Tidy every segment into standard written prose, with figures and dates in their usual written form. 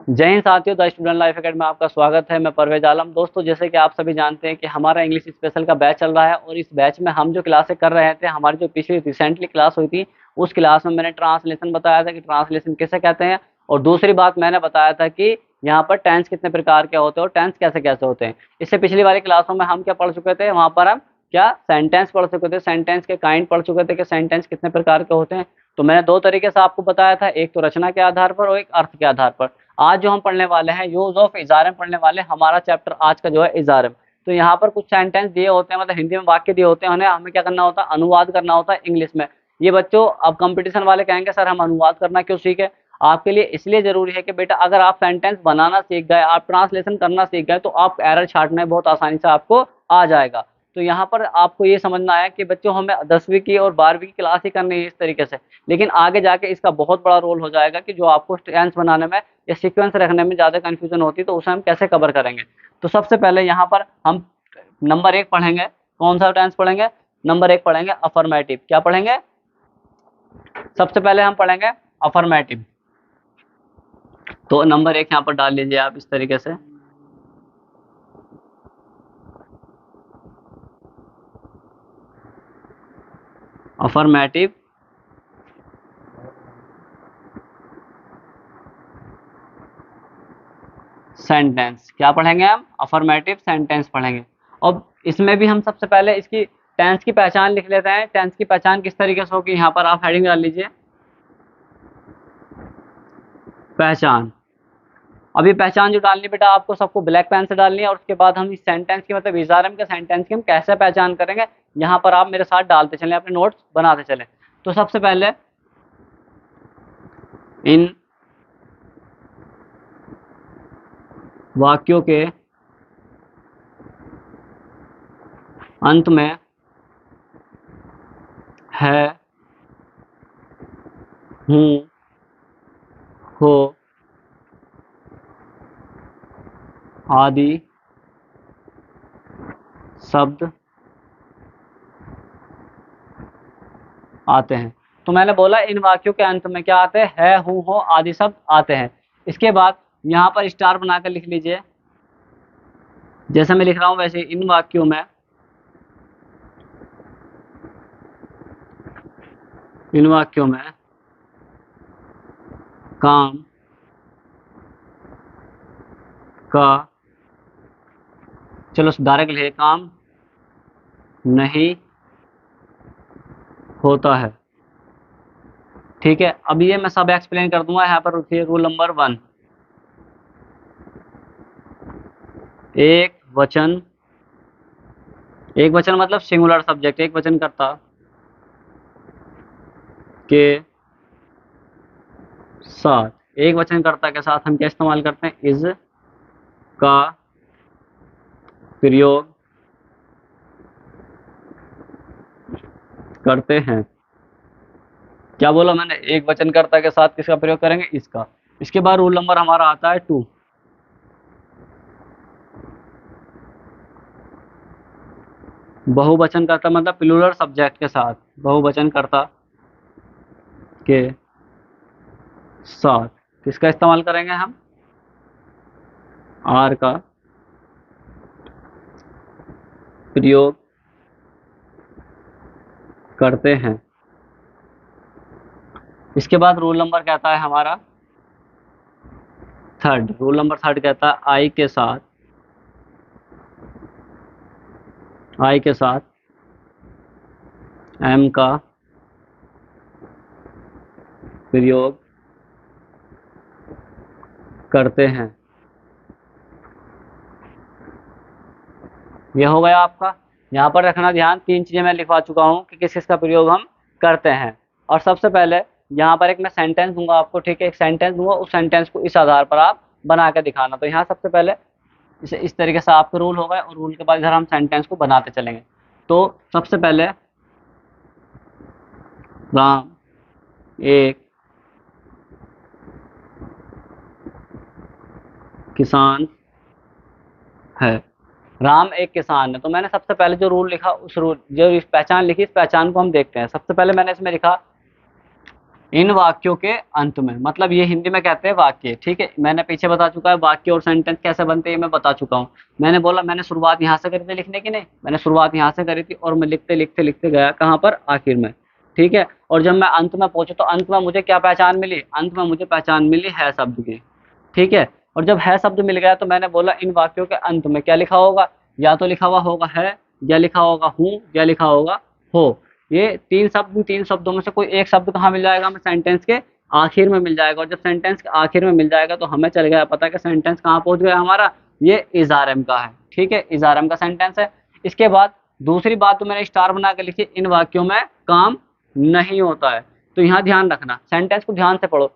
जय हिंद साथियों, the student life academy में आपका स्वागत है। मैं परवेज आलम। दोस्तों, जैसे कि आप सभी जानते हैं कि हमारा इंग्लिश स्पेशल का बैच चल रहा है और इस बैच में हम जो क्लासें कर रहे थे, हमारी जो पिछली रिसेंटली क्लास हुई थी, उस क्लास में मैंने ट्रांसलेशन बताया था कि ट्रांसलेशन किसे कहते हैं। और दूसरी बात मैंने बताया था कि यहाँ पर टेंस कितने प्रकार के होते हैं और टेंस कैसे कैसे होते हैं। इससे पिछली वाली क्लासों में हम क्या पढ़ चुके थे, वहाँ पर हम क्या सेंटेंस पढ़ चुके थे, सेंटेंस के काइंड पढ़ चुके थे कि सेंटेंस कितने प्रकार के होते हैं। तो मैंने दो तरीके से आपको बताया था, एक तो रचना के आधार पर और एक अर्थ के आधार पर। आज जो हम पढ़ने वाले हैं, यूज ऑफ इजारम पढ़ने वाले हैं। हमारा चैप्टर आज का जो है इजारम। तो यहाँ पर कुछ सेंटेंस दिए होते हैं, मतलब हिंदी में वाक्य दिए होते हैं, उन्हें हमें क्या करना होता है, अनुवाद करना होता है इंग्लिश में। ये बच्चों, अब कंपटीशन वाले कहेंगे सर हम अनुवाद करना क्यों सीखे। आपके लिए इसलिए जरूरी है कि बेटा अगर आप सेंटेंस बनाना सीख गए, आप ट्रांसलेशन करना सीख गए, तो आप एरर छांटना बहुत आसानी से आपको आ जाएगा। तो यहाँ पर आपको ये समझना है कि बच्चों हमें 10वीं की और 12वीं की क्लास ही करनी है इस तरीके से, लेकिन आगे जाके इसका बहुत बड़ा रोल हो जाएगा कि जो आपको टेंस बनाने में या सीक्वेंस रखने में ज़्यादा कन्फ्यूजन होती है, तो उसे हम कैसे कवर करेंगे। तो सबसे पहले यहाँ पर हम नंबर 1 पढ़ेंगे। कौन सा टेंस पढ़ेंगे? नंबर 1 पढ़ेंगे अफर्मेटिव। क्या पढ़ेंगे? सबसे पहले हम पढ़ेंगे अफर्मेटिव। तो नंबर 1 यहाँ पर डाल लीजिए आप इस तरीके से। Affirmative sentence. क्या पढ़ेंगे हम? अफर्मेटिव सेंटेंस पढ़ेंगे। और इसमें भी हम सबसे पहले इसकी टेंस की पहचान लिख लेते हैं। टेंस की पहचान किस तरीके से होगी, यहाँ पर आप हेडिंग डाल लीजिए, पहचान। अब ये पहचान जो डालनी बेटा आपको सबको ब्लैक पेन से डालनी है, और उसके बाद हम इस सेंटेंस की, मतलब इजारम के सेंटेंस की हम कैसे पहचान करेंगे, यहाँ पर आप मेरे साथ डालते चलें, अपने नोट्स बनाते चलें। तो सबसे पहले इन वाक्यों के अंत में है, हूँ, हो आदि शब्द आते हैं। तो मैंने बोला इन वाक्यों के अंत में क्या आते हैं, है, हूँ, हो आदि शब्द आते हैं। इसके बाद यहाँ पर स्टार बनाकर लिख लीजिए, जैसे मैं लिख रहा हूँ वैसे इन वाक्यों में, इन वाक्यों में काम का, चलो डायरेक्ट लिखे, काम नहीं होता है। ठीक है, अब ये मैं सब एक्सप्लेन कर दूंगा। यहाँ पर रुकिए, रूल नंबर 1, एक वचन, एक वचन मतलब सिंगुलर सब्जेक्ट, एक वचन करता के साथ, एक वचन कर्ता के साथ हम क्या इस्तेमाल करते हैं, इज का प्रयोग करते हैं। क्या बोला मैंने? एक वचनकर्ता के साथ किसका प्रयोग करेंगे, इसका। इसके बाद रूल नंबर हमारा आता है 2, बहुवचनकर्ता मतलब प्लूरल सब्जेक्ट के साथ, बहुवचनकर्ता के साथ किसका इस्तेमाल करेंगे हम, आर का प्रयोग करते हैं। इसके बाद रूल नंबर कहता है हमारा 3, रूल नंबर 3 कहता है आई के साथ, आई के साथ एम का प्रयोग करते हैं। यह हो गया आपका। यहाँ पर रखना ध्यान, 3 चीजें मैं लिखवा चुका हूँ कि किस किस का प्रयोग हम करते हैं। और सबसे पहले यहाँ पर एक मैं सेंटेंस दूंगा आपको, ठीक है, एक सेंटेंस दूंगा, उस सेंटेंस को इस आधार पर आप बना के दिखाना। तो यहाँ सबसे पहले इसे इस तरीके से आपके रूल हो गए, और रूल के बाद इधर हम सेंटेंस को बनाते चलेंगे। तो सबसे पहले राम एक किसान है। राम एक किसान है। तो मैंने सबसे पहले जो रूल लिखा, उस रूल, जो इस पहचान लिखी, इस पहचान को हम देखते हैं। सबसे पहले मैंने इसमें लिखा इन वाक्यों के अंत में, मतलब ये हिंदी में कहते हैं वाक्य, ठीक है। मैंने पीछे बता चुका है वाक्य और सेंटेंस कैसे बनते हैं, ये मैं बता चुका हूँ। मैंने बोला मैंने शुरुआत यहाँ से करी थी लिखने की, नहीं, मैंने शुरुआत यहाँ से करी थी और मैं लिखते लिखते लिखते गया कहाँ पर, आखिर में, ठीक है। और जब मैं अंत में पहुंचा तो अंत में मुझे क्या पहचान मिली, अंत में मुझे पहचान मिली है शब्द की, ठीक है। और जब है शब्द मिल गया तो मैंने बोला इन वाक्यों के अंत में क्या लिखा होगा, या तो लिखा हुआ होगा है, या लिखा होगा हूँ, या लिखा होगा हो। ये तीन शब्द, तीन शब्दों में से कोई एक शब्द कहाँ मिल जाएगा, हमें सेंटेंस के आखिर में मिल जाएगा। और जब सेंटेंस के आखिर में मिल जाएगा तो हमें चल गया पता कि सेंटेंस कहाँ पहुंच गया हमारा, ये इज़ारम का है, ठीक है, इज़ारम का सेंटेंस है। इसके बाद दूसरी बात तो मैंने स्टार बना के लिखी, इन वाक्यों में काम नहीं होता है। तो यहाँ ध्यान रखना, सेंटेंस को ध्यान से पढ़ो।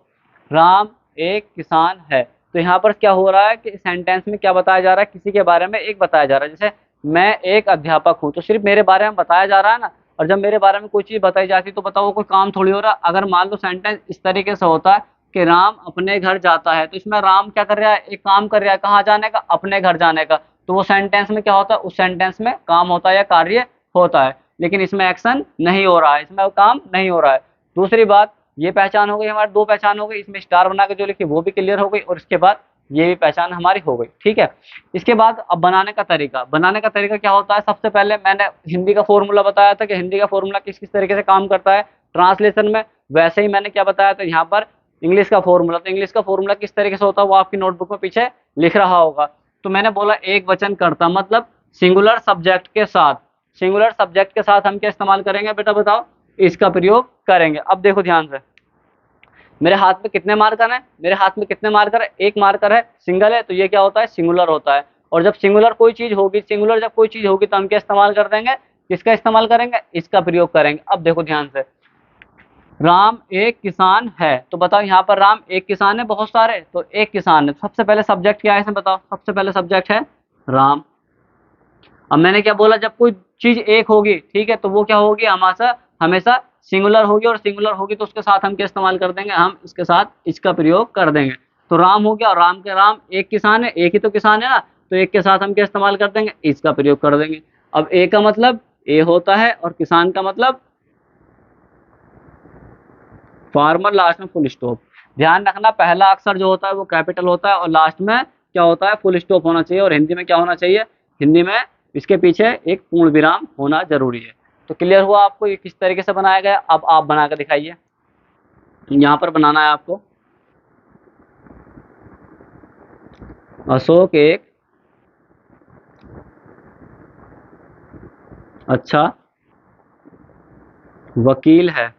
राम एक किसान है, तो यहाँ पर क्या हो रहा है कि सेंटेंस में क्या बताया जा रहा है, किसी के बारे में एक बताया जा रहा है। जैसे मैं एक अध्यापक हूँ, तो सिर्फ मेरे बारे में बताया जा रहा है ना। और जब मेरे बारे में कोई चीज बताई जाती है तो बताओ वो कोई काम थोड़ी हो रहा है। अगर मान लो सेंटेंस इस तरीके से होता है कि राम अपने घर जाता है, तो इसमें राम क्या कर रहा है, एक काम कर रहा है, कहाँ जाने का, अपने घर जाने का। तो वो सेंटेंस में क्या होता है, उस सेंटेंस में काम होता है या कार्य होता है, लेकिन इसमें एक्शन नहीं हो रहा है, इसमें काम नहीं हो रहा है। दूसरी बात, ये पहचान हो गई हमारी, दो पहचान हो गई, इसमें स्टार बना के जो लिखी वो भी क्लियर हो गई, और इसके बाद ये भी पहचान हमारी हो गई, ठीक है। इसके बाद अब बनाने का तरीका, बनाने का तरीका क्या होता है, सबसे पहले मैंने हिंदी का फॉर्मूला बताया था कि हिंदी का फॉर्मूला किस किस तरीके से काम करता है ट्रांसलेशन में, वैसे ही मैंने क्या बताया था यहाँ पर इंग्लिश का फॉर्मूला। तो इंग्लिश का फॉर्मूला किस तरीके से होता है वो आपकी नोटबुक में पीछे लिख रहा होगा। तो मैंने बोला एक वचन कर्ता, मतलब सिंगुलर सब्जेक्ट के साथ, सिंगुलर सब्जेक्ट के साथ हम क्या इस्तेमाल करेंगे बेटा बताओ, इसका प्रयोग करेंगे। अब देखो ध्यान से, मेरे हाथ में कितने मार्कर हैं, मेरे हाथ में कितने मार्कर है, एक मार्कर है, सिंगल है, तो ये क्या होता है, सिंगुलर होता है। और जब सिंगुलर कोई चीज होगी, सिंगुलर जब कोई चीज होगी तो हम क्या इस्तेमाल कर देंगे, किसका इस्तेमाल करेंगे, इसका प्रयोग करेंगे। अब देखो ध्यान से, राम एक किसान है, तो बताओ यहाँ पर राम एक किसान है, बहुत सारे, तो एक किसान है। सबसे पहले सब्जेक्ट क्या है इसमें बताओ, सबसे पहले सब्जेक्ट है राम। अब मैंने क्या बोला, जब कोई चीज एक होगी, ठीक है, तो वो क्या होगी, हमेशा हमेशा सिंगुलर होगी, और सिंगुलर होगी तो उसके साथ हम क्या इस्तेमाल कर देंगे, हम इसके साथ इसका प्रयोग कर देंगे। तो राम हो गया, और राम के राम एक किसान है, एक ही तो किसान है ना, तो एक के साथ हम क्या इस्तेमाल कर देंगे, इसका प्रयोग कर देंगे। अब ए का मतलब ए होता है, और किसान का मतलब फार्मर, लास्ट में फुल स्टॉप। ध्यान रखना पहला अक्षर जो होता है वो कैपिटल होता है, और लास्ट में क्या होता है, फुल स्टॉप होना चाहिए। और हिंदी में क्या होना चाहिए, हिंदी में इसके पीछे एक पूर्ण विराम होना जरूरी है। तो क्लियर हुआ आपको ये किस तरीके से बनाया गया। अब आप बना कर दिखाइए, यहाँ पर बनाना है आपको, अशोक एक अच्छा वकील है।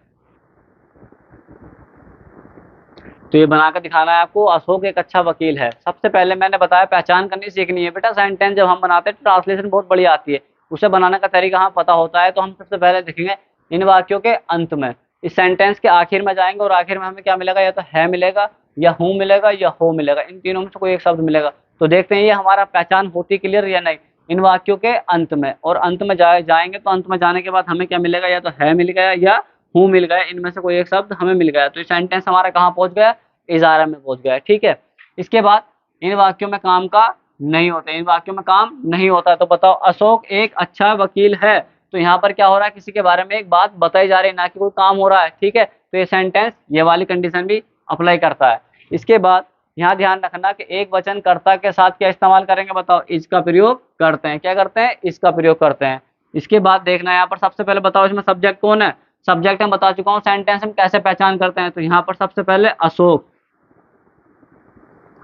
तो ये बनाकर दिखाना है आपको, अशोक एक अच्छा वकील है। सबसे पहले मैंने बताया पहचान करनी सीखनी है बेटा, सेंटेंस जब हम बनाते हैं ट्रांसलेशन बहुत बढ़िया आती है, उसे बनाने का तरीका हमें पता होता है। तो हम सबसे पहले देखेंगे इन वाक्यों के अंत में, इस सेंटेंस के आखिर में जाएंगे, और आखिर में हमें क्या मिलेगा, या तो है मिलेगा, या हूँ मिलेगा, या हो मिलेगा, इन तीनों में से कोई एक शब्द मिलेगा। तो देखते हैं ये हमारा पहचान होती क्लियर या नहीं, इन वाक्यों के अंत में। और अंत में जाएंगे तो अंत में जाने के बाद हमें क्या मिलेगा, या तो है मिल गया, या हूँ मिल गया, इनमें से कोई एक शब्द हमें मिल गया। तो ये सेंटेंस हमारा कहाँ पहुंच गया, इजारा में पहुंच गया है, ठीक है। इसके बाद इन वाक्यों में काम का नहीं होता, इन वाक्यों में काम नहीं होता है। तो बताओ अशोक एक अच्छा वकील है, तो यहाँ पर क्या हो रहा है, किसी के बारे में एक बात बताई जा रही है, ना कि कोई काम हो रहा है, ठीक है। तो ये सेंटेंस ये वाली कंडीशन भी अप्लाई करता है। इसके बाद यहाँ ध्यान रखना कि एक वचन कर्ता के साथ क्या इस्तेमाल करेंगे, बताओ इसका प्रयोग करते हैं, क्या करते हैं, इसका प्रयोग करते हैं। इसके बाद देखना है यहाँ पर, सबसे पहले बताओ इसमें सब्जेक्ट कौन है, सब्जेक्ट मैं बता चुका हूँ, सेंटेंस हम कैसे पहचान करते हैं। तो यहाँ पर सबसे पहले अशोक।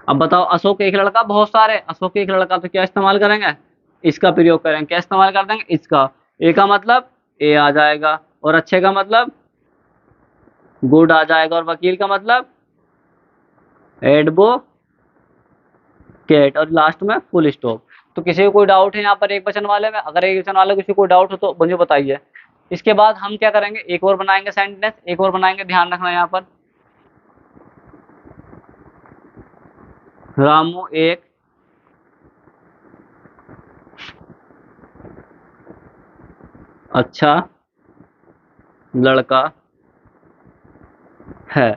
अब बताओ अशोक एक लड़का, बहुत सारे, अशोक एक लड़का, तो क्या इस्तेमाल करेंगे, इसका प्रयोग करेंगे, क्या इस्तेमाल कर देंगे, इसका। ए का मतलब ए आ जाएगा, और अच्छे का मतलब गुड आ जाएगा, और वकील का मतलब एडवोकेट, और लास्ट में फुल स्टॉप। तो किसी को कोई डाउट है यहाँ पर एक वचन वाले में, अगर एक वचन वाले को किसी को डाउट हो तो मुझे बताइए। इसके बाद हम क्या करेंगे, एक और बनाएंगे सेंटेंस, एक और बनाएंगे, ध्यान रखना यहाँ पर, रामू एक अच्छा लड़का है।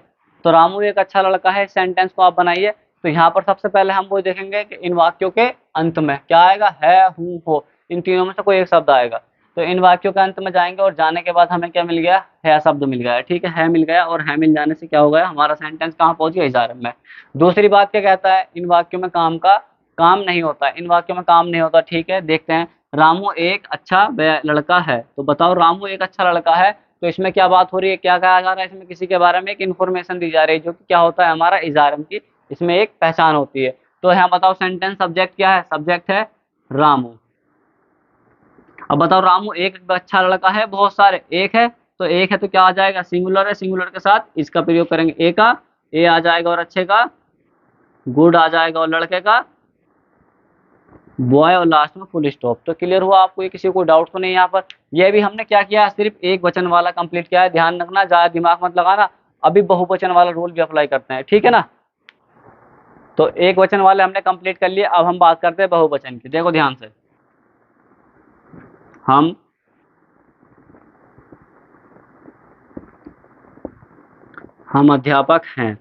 तो रामू एक अच्छा लड़का है, सेंटेंस को आप बनाइए। तो यहाँ पर सबसे पहले हम वो देखेंगे कि इन वाक्यों के अंत में क्या आएगा, है, हूँ, हो, इन तीनों में से कोई एक शब्द आएगा। तो इन वाक्यों के अंत में जाएंगे और जाने के बाद हमें क्या मिल गया, है शब्द मिल गया। ठीक है मिल गया, और है मिल जाने से क्या हो गया, हमारा सेंटेंस कहाँ पहुंच गया, इजारम में। दूसरी बात क्या कहता है, इन वाक्यों में काम नहीं होता, इन वाक्यों में काम नहीं होता। ठीक है, देखते हैं। रामू एक अच्छा लड़का है, तो बताओ रामू एक अच्छा लड़का है, तो इसमें क्या बात हो रही है, क्या कहा जा रहा है, इसमें किसी के बारे में एक इन्फॉर्मेशन दी जा रही है, जो कि क्या होता है, हमारा इजारम की इसमें एक पहचान होती है। तो यहाँ बताओ सेंटेंस सब्जेक्ट क्या है, सब्जेक्ट है रामू। अब बताओ रामू एक अच्छा लड़का है, बहुत सारे, एक है, तो एक है तो क्या आ जाएगा, सिंगुलर है, सिंगुलर के साथ इसका प्रयोग करेंगे, ए का, ए आ जाएगा, और अच्छे का गुड आ जाएगा, और लड़के का बॉय, और लास्ट में फुल स्टॉप। तो क्लियर हुआ आपको, ये किसी को डाउट तो नहीं यहाँ पर। ये भी हमने क्या किया, सिर्फ एक वचन वाला कंप्लीट किया है, ध्यान रखना, ज्यादा दिमाग मत लगाना। अभी बहुवचन वाला रूल भी अप्लाई करते हैं, ठीक है ना। तो एक वचन वाले हमने कंप्लीट कर लिए, अब हम बात करते हैं बहुवचन की। देखो ध्यान से, हम अध्यापक हैं,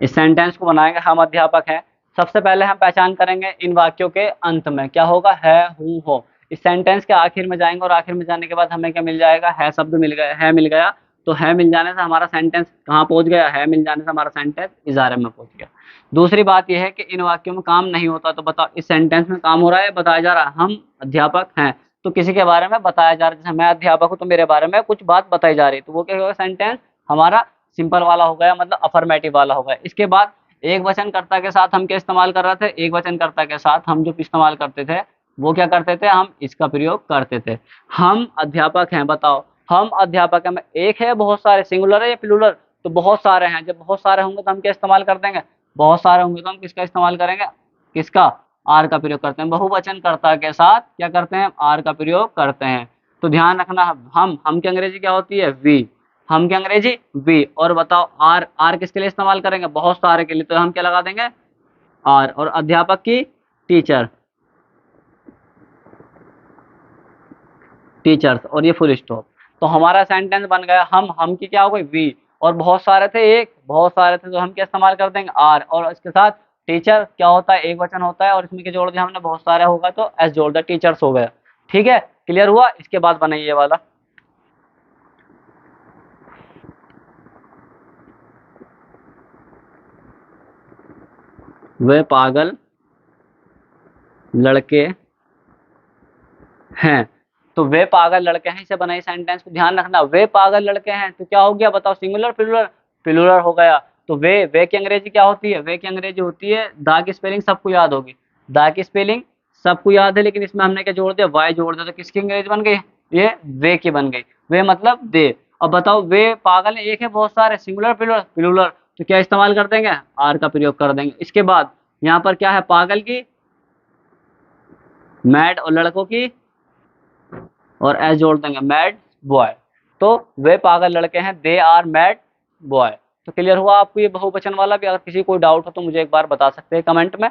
इस सेंटेंस को बनाएंगे, हम अध्यापक हैं। सबसे पहले हम पहचान करेंगे इन वाक्यों के अंत में क्या होगा, है, हूँ, हो। इस सेंटेंस के आखिर में जाएंगे, और आखिर में जाने के बाद हमें क्या मिल जाएगा, है शब्द मिल गया, है मिल गया। तो है मिल जाने से हमारा सेंटेंस कहाँ पहुंच गया, है मिल जाने से हमारा सेंटेंस इजारे में पहुंच गया। दूसरी बात यह है कि इन वाक्यों में काम नहीं होता, तो बताओ इस सेंटेंस में काम हो रहा है, बताया जा रहा है हम अध्यापक हैं, तो किसी के बारे में बताया जा रहा है, जैसे मैं अध्यापक हूँ तो मेरे बारे में कुछ बात बताई जा रही है, तो वो क्या होगा, सेंटेंस हमारा सिंपल वाला हो गया, मतलब अफर्मेटिव वाला हो गया। इसके बाद एक वचनकर्ता के साथ हम क्या इस्तेमाल कर रहे थे, एक वचनकर्ता के साथ हम जो इस्तेमाल करते थे वो क्या करते थे, हम इसका प्रयोग करते थे। हम अध्यापक हैं, बताओ हम अध्यापक हैं, एक है, बहुत सारे, सिंगुलर है या प्लूरल, तो बहुत सारे हैं। जब बहुत सारे होंगे तो हम क्या इस्तेमाल कर देंगे, बहुत सारे होंगे तो हम किसका इस्तेमाल करेंगे, किसका, आर का प्रयोग करते हैं। बहुवचनकर्ता के साथ क्या करते हैं, आर का प्रयोग करते हैं। तो ध्यान रखना, हम की अंग्रेजी क्या होती है, वी, हम की अंग्रेजी वी। और बताओ आर, आर किसके लिए इस्तेमाल करेंगे, बहुत सारे के लिए, तो हम क्या लगा देंगे, आर। और अध्यापक की टीचर, टीचर्स, और ये फुल स्टॉप। तो हमारा सेंटेंस बन गया, हम की क्या हो गई, वी, और बहुत सारे थे, एक, बहुत सारे थे तो हम क्या इस्तेमाल कर देंगे, आर। और इसके साथ टीचर क्या होता है, एक वचन होता है, और इसमें क्या जोड़ दिया हमने, बहुत सारे होगा तो एस जोड़ दिया, टीचर्स हो गया। ठीक है, क्लियर हुआ। इसके बाद बनाइए ये वाला, वे पागल लड़के हैं। तो वे पागल लड़के हैं, इसे बनाई सेंटेंस को, ध्यान रखना, वे पागल लड़के हैं, तो क्या हो गया बताओ, सिंगुलर प्लूरल, प्लूरल हो गया। तो वे की अंग्रेजी क्या होती है, वे की अंग्रेजी होती है, दा की स्पेलिंग सबको याद होगी, दा की स्पेलिंग सबको याद है, लेकिन इसमें हमने क्या जोड़ दिया, वाई जोड़ दिया, तो किसकी अंग्रेजी बन गई, ये वे की बन गई, वे मतलब दे। अब बताओ वे पागल है, एक है, बहुत सारे, सिंगुलर प्लूरल, प्लूरल, तो क्या इस्तेमाल कर देंगे, आर का प्रयोग कर देंगे। इसके बाद यहाँ पर क्या है, पागल की, मैड, और लड़कों की, और एस जोड़ देंगे, मैड बॉय। तो वे पागल लड़के हैं, दे आर मैड बॉय। तो क्लियर हुआ आपको ये बहुवचन वाला भी। अगर किसी को डाउट हो तो मुझे एक बार बता सकते हैं कमेंट में।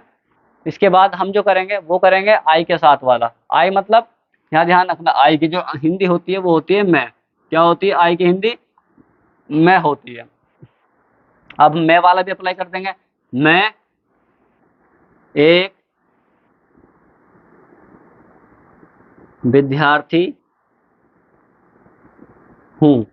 इसके बाद हम जो करेंगे वो करेंगे आई के साथ वाला। आई मतलब, यहाँ ध्यान रखना, आई की जो हिंदी होती है वो होती है मैं। क्या होती है आई की हिंदी, मैं होती है। अब मैं वाला भी अप्लाई कर देंगे, मैं एक विद्यार्थी हूँ।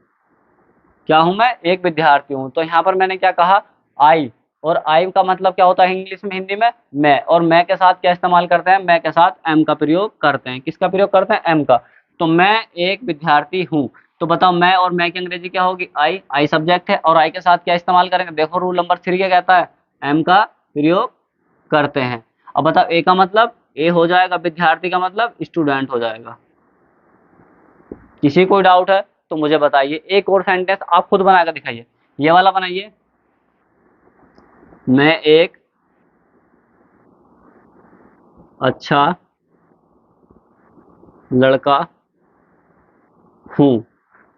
क्या हूं मैं, एक विद्यार्थी हूं। तो यहाँ पर मैंने क्या कहा, आई, और आई का मतलब क्या होता है इंग्लिश में, हिंदी में मैं, और मैं के साथ क्या इस्तेमाल करते हैं, मैं के साथ एम का प्रयोग करते हैं। किसका प्रयोग करते हैं, एम का। तो मैं एक विद्यार्थी हूँ, तो बताओ मैं और मैं की अंग्रेजी क्या होगी, आई, आई सब्जेक्ट है, और आई के साथ क्या इस्तेमाल करेंगे, देखो रूल नंबर 3 क्या कहता है, एम का प्रयोग करते हैं। अब बताओ ए का मतलब, ए हो जाएगा, विद्यार्थी का मतलब स्टूडेंट हो जाएगा। किसी को डाउट है तो मुझे बताइए। एक और सेंटेंस आप खुद बनाकर दिखाइए, ये वाला बनाइए, मैं एक अच्छा लड़का हूँ।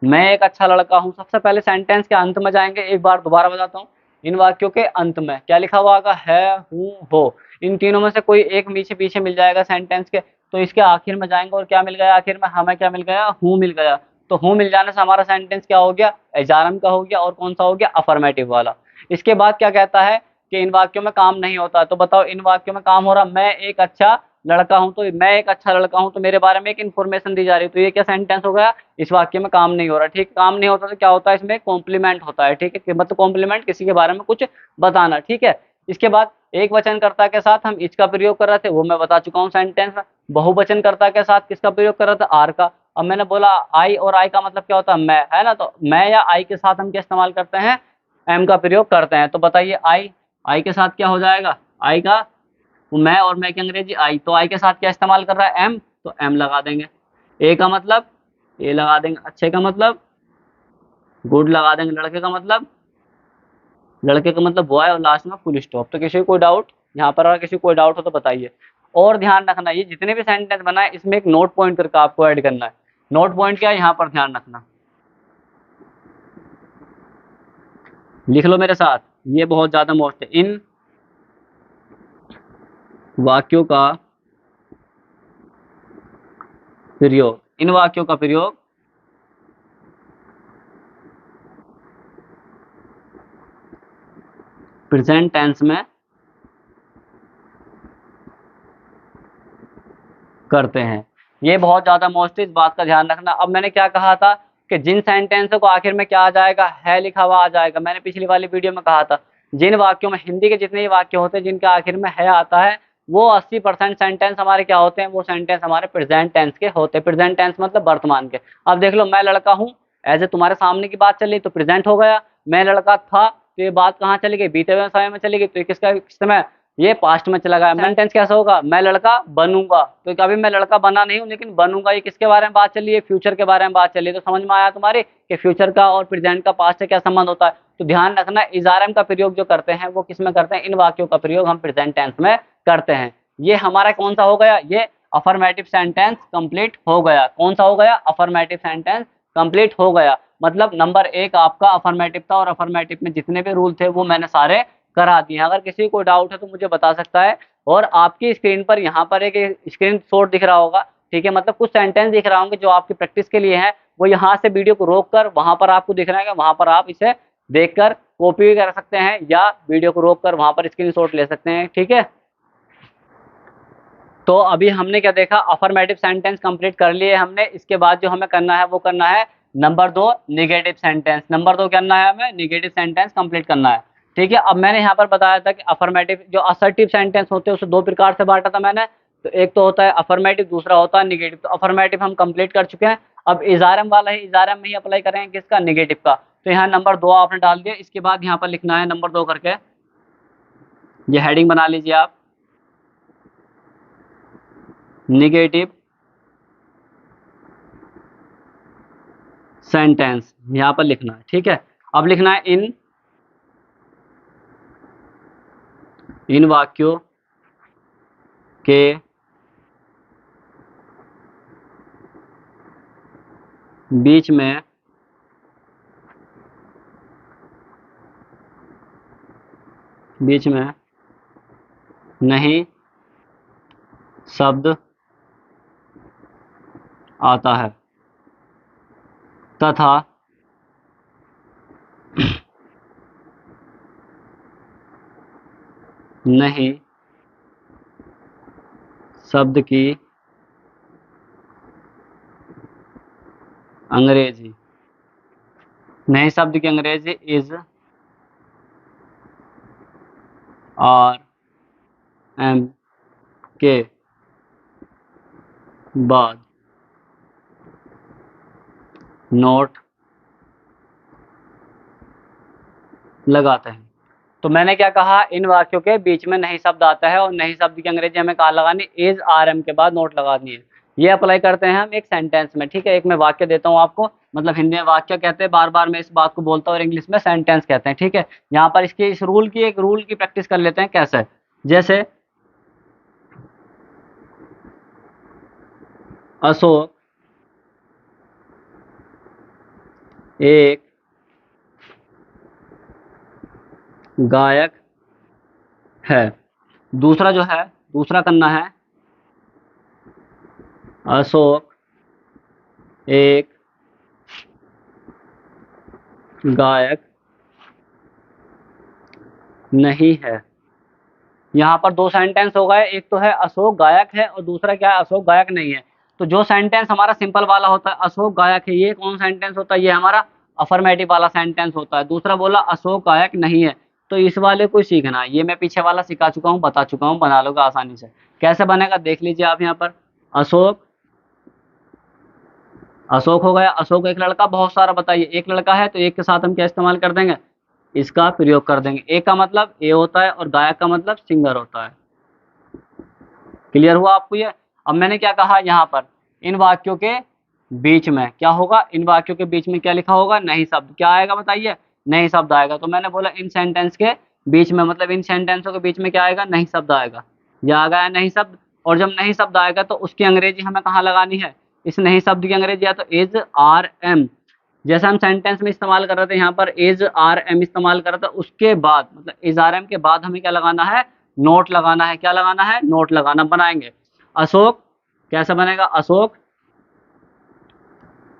मैं एक अच्छा लड़का हूँ, सबसे पहले सेंटेंस के अंत में जाएंगे, एक बार दोबारा बताता हूँ। इन वाक्यों के अंत में क्या लिखा हुआ होगा, है, हूँ, हो। इन तीनों में से कोई एक पीछे पीछे मिल जाएगा सेंटेंस के, तो इसके आखिर में जाएंगे, और क्या मिल गया आखिर में, हमें क्या मिल गया, हूँ मिल गया। तो हूँ मिल जाने से हमारा सेंटेंस क्या हो गया, एजारम का हो गया, और कौन सा हो गया, अफर्मेटिव वाला। इसके बाद क्या कहता है कि इन वाक्यों में काम नहीं होता, तो बताओ इन वाक्यों में काम हो रहा, मैं एक अच्छा लड़का हूं तो मैं एक अच्छा लड़का हूं, तो मेरे बारे में एक इन्फॉर्मेशन दी जा रही है, तो ये क्या सेंटेंस हो गया, इस वाक्य में काम नहीं हो रहा। ठीक, काम नहीं होता तो क्या होता है, इसमें कॉम्प्लीमेंट होता है। ठीक है, कि मतलब कॉम्प्लीमेंट, किसी के बारे में कुछ बताना। ठीक है, इसके बाद एक वचनकर्ता के साथ हम इसका प्रयोग कर रहे थे, वो मैं बता चुका हूँ सेंटेंस में। बहुवचनकर्ता के साथ किसका प्रयोग कर रहा था, आर का। अब मैंने बोला आई, और आई का मतलब क्या होता है, मैं, है ना। तो मैं या आई के साथ हम क्या इस्तेमाल करते हैं, एम का प्रयोग करते हैं। तो बताइए आई, आई के साथ क्या हो जाएगा, आई का मैं, और मैं की अंग्रेजी आई, तो आई के साथ क्या इस्तेमाल कर रहा है, एम, तो एम लगा देंगे। ए का मतलब ए लगा देंगे, अच्छे का मतलब गुड लगा देंगे, लड़के का मतलब बॉय, और लास्ट में फुल स्टॉप। तो किसी को कोई डाउट यहाँ पर, अगर किसी को कोई डाउट हो तो बताइए। और ध्यान रखना, ये जितने भी सेंटेंस बनाए इसमें एक नोट पॉइंट करके आपको ऐड करना है। नोट पॉइंट क्या है, यहाँ पर ध्यान रखना, लिख लो मेरे साथ, ये बहुत ज्यादा मोस्ट है। इन वाक्यों का प्रयोग, इन वाक्यों का प्रयोग प्रेजेंट टेंस में करते हैं। ये बहुत ज्यादा मोस्ट, इस बात का ध्यान रखना। अब मैंने क्या कहा था कि जिन सेंटेंसों को आखिर में क्या आ जाएगा, है लिखा हुआ आ जाएगा। मैंने पिछली वाली वीडियो में कहा था, जिन वाक्यों में, हिंदी के जितने भी वाक्य होते हैं जिनके आखिर में है आता है, वो 80% सेंटेंस हमारे क्या होते हैं, वो सेंटेंस हमारे प्रेजेंट टेंस के होते हैं। प्रेजेंट टेंस मतलब वर्तमान के। अब देख लो, मैं लड़का हूँ, एज ए तुम्हारे सामने की बात चल रही तो प्रेजेंट हो गया। मैं लड़का था, तो ये बात कहाँ चली गई, बीते हुए समय में चली गई, तो ये किसका समय, ये पास्ट में चला गया। सेंटेंस कैसा होगा, मैं लड़का बनूंगा, तो कभी मैं लड़का बना नहीं हूं लेकिन बनूंगा, ये किसके बारे में बात चल रही है, फ्यूचर के बारे में बात चल रही है। तो समझ में आया तुम्हारे कि फ्यूचर का और प्रेजेंट का पास्ट से क्या संबंध होता है। तो ध्यान रखना, इजारम का प्रयोग जो करते हैं वो किस में करते हैं, इन वाक्यों का प्रयोग हम प्रेजेंट टेंस में करते हैं। ये हमारा कौन सा हो गया, ये अफर्मेटिव सेंटेंस कंप्लीट हो गया। कौन सा हो गया, अफर्मेटिव सेंटेंस कंप्लीट हो गया। मतलब नंबर 1 आपका अफर्मेटिव था, और अफर्मेटिव में जितने भी रूल थे वो मैंने सारे करा दिए हैं। अगर किसी को डाउट है तो मुझे बता सकता है। और आपकी स्क्रीन पर यहाँ पर एक स्क्रीन शॉट दिख रहा होगा, ठीक है, मतलब कुछ सेंटेंस दिख रहा होंगे जो आपकी प्रैक्टिस के लिए है। वो यहाँ से वीडियो को रोक कर वहां पर आपको दिख रहा है, वहां पर आप इसे देखकर कॉपी भी कर सकते हैं, या वीडियो को रोक कर वहां पर स्क्रीनशॉट ले सकते हैं। ठीक है, तो अभी हमने क्या देखा, अफर्मेटिव सेंटेंस कंप्लीट कर लिए हमने। इसके बाद जो हमें करना है वो करना है नंबर 2 निगेटिव सेंटेंस। नंबर 2 करना है हमें, निगेटिव सेंटेंस कंप्लीट करना है। ठीक है, अब मैंने यहाँ पर बताया था कि अफर्मेटिव जो असर्टिव सेंटेंस होते हैं उसे 2 प्रकार से बांटा था मैंने। तो एक तो होता है अफर्मेटिव, दूसरा होता है निगेटिव। तो अफर्मेटिव हम कंप्लीट कर चुके हैं। अब इजारम वाला है, इजारम में ही अप्लाई करेंगे किसका, निगेटिव का। तो यहाँ नंबर 2 आपने डाल दिया, इसके बाद यहाँ पर लिखना है नंबर 2 करके, ये हेडिंग बना लीजिए आप, निगेटिव सेंटेंस यहाँ पर लिखना है। ठीक है, अब लिखना है इन वाक्यों के बीच में नहीं शब्द आता है तथा नहीं शब्द की अंग्रेजी, नहीं शब्द की अंग्रेजी इज आर एम के बाद नोट लगाते हैं। तो मैंने क्या कहा, इन वाक्यों के बीच में नहीं शब्द आता है, और नहीं शब्द की अंग्रेजी हमें कहा लगानी, इज आर एम के बाद नोट लगानी है। ये अप्लाई करते हैं हम एक सेंटेंस में। ठीक है, एक मैं वाक्य देता हूँ आपको, मतलब हिंदी में वाक्य कहते हैं, बार बार मैं इस बात को बोलता हूँ, और इंग्लिश में सेंटेंस कहते हैं। ठीक है, यहाँ पर इसके इस रूल की, एक रूल की प्रैक्टिस कर लेते हैं कैसे। जैसे अशोक एक गायक है। दूसरा जो है, दूसरा करना है, अशोक एक गायक नहीं है। यहाँ पर दो सेंटेंस हो गए, एक तो है अशोक गायक है और दूसरा क्या है, अशोक गायक नहीं है। तो जो सेंटेंस हमारा सिंपल वाला होता है अशोक गायक है, ये कौन सेंटेंस होता है, ये हमारा अफर्मेटिव वाला सेंटेंस होता है। दूसरा बोला अशोक गायक नहीं है, तो इस वाले को सीखना है। ये मैं पीछे वाला सिखा चुका हूँ, बता चुका हूँ, बना लोगे आसानी से। कैसे बनेगा देख लीजिए आप यहाँ पर। अशोक, अशोक हो गया, अशोक एक लड़का, बहुत सारा बताइए, एक लड़का है तो एक के साथ हम क्या इस्तेमाल कर देंगे, इसका प्रयोग कर देंगे। ए का मतलब ए होता है और गायक का मतलब सिंगर होता है। क्लियर हुआ आपको ये। अब मैंने क्या कहा यहाँ पर, इन वाक्यों के बीच में क्या होगा, इन वाक्यों के बीच में क्या लिखा होगा, नहीं शब्द। क्या आएगा बताइए, नहीं शब्द आएगा। तो मैंने बोला इन सेंटेंस के बीच में, मतलब इन सेंटेंसों के बीच में क्या आएगा, नहीं शब्द आएगा। ये आ गया नहीं शब्द। और जब नहीं शब्द आएगा तो उसकी अंग्रेजी हमें कहाँ लगानी है, इस नहीं शब्द की अंग्रेजी या तो इज आर एम, जैसे हम सेंटेंस में इस्तेमाल कर रहे थे यहाँ पर इज आर एम इस्तेमाल कर रहे थे, उसके बाद मतलब इज आर एम के बाद हमें क्या लगाना है, नोट लगाना है। क्या लगाना है, नोट लगाना। बनाएंगे अशोक, कैसे बनेगा, अशोक,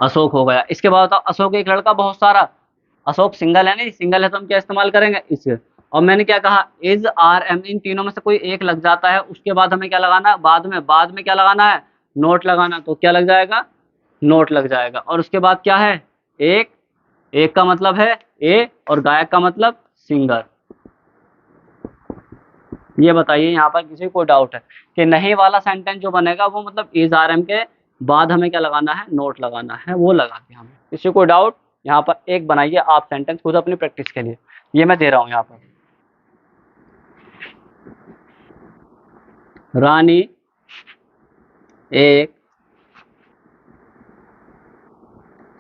अशोक हो गया। इसके बाद बताओ अशोक एक लड़का बहुत सारा, अशोक सिंगल है, नहीं सिंगल है तो हम क्या इस्तेमाल करेंगे, इसे। और मैंने क्या कहा, इज आर एम, इन तीनों में से कोई एक लग जाता है, उसके बाद हमें क्या लगाना है, बाद में क्या लगाना है, नोट लगाना। तो क्या लग जाएगा, नोट लग जाएगा। और उसके बाद क्या है, एक, एक का मतलब है ए और गायक का मतलब सिंगर। ये बताइए यहाँ पर किसी को डाउट है कि नहीं वाला सेंटेंस जो बनेगा वो मतलब इज आर एम के बाद हमें क्या लगाना है, नोट लगाना है, वो लगा के हमें। किसी को डाउट, यहाँ पर एक बनाइए आप सेंटेंस खुद अपनी प्रैक्टिस के लिए, ये मैं दे रहा हूँ यहाँ पर। रानी एक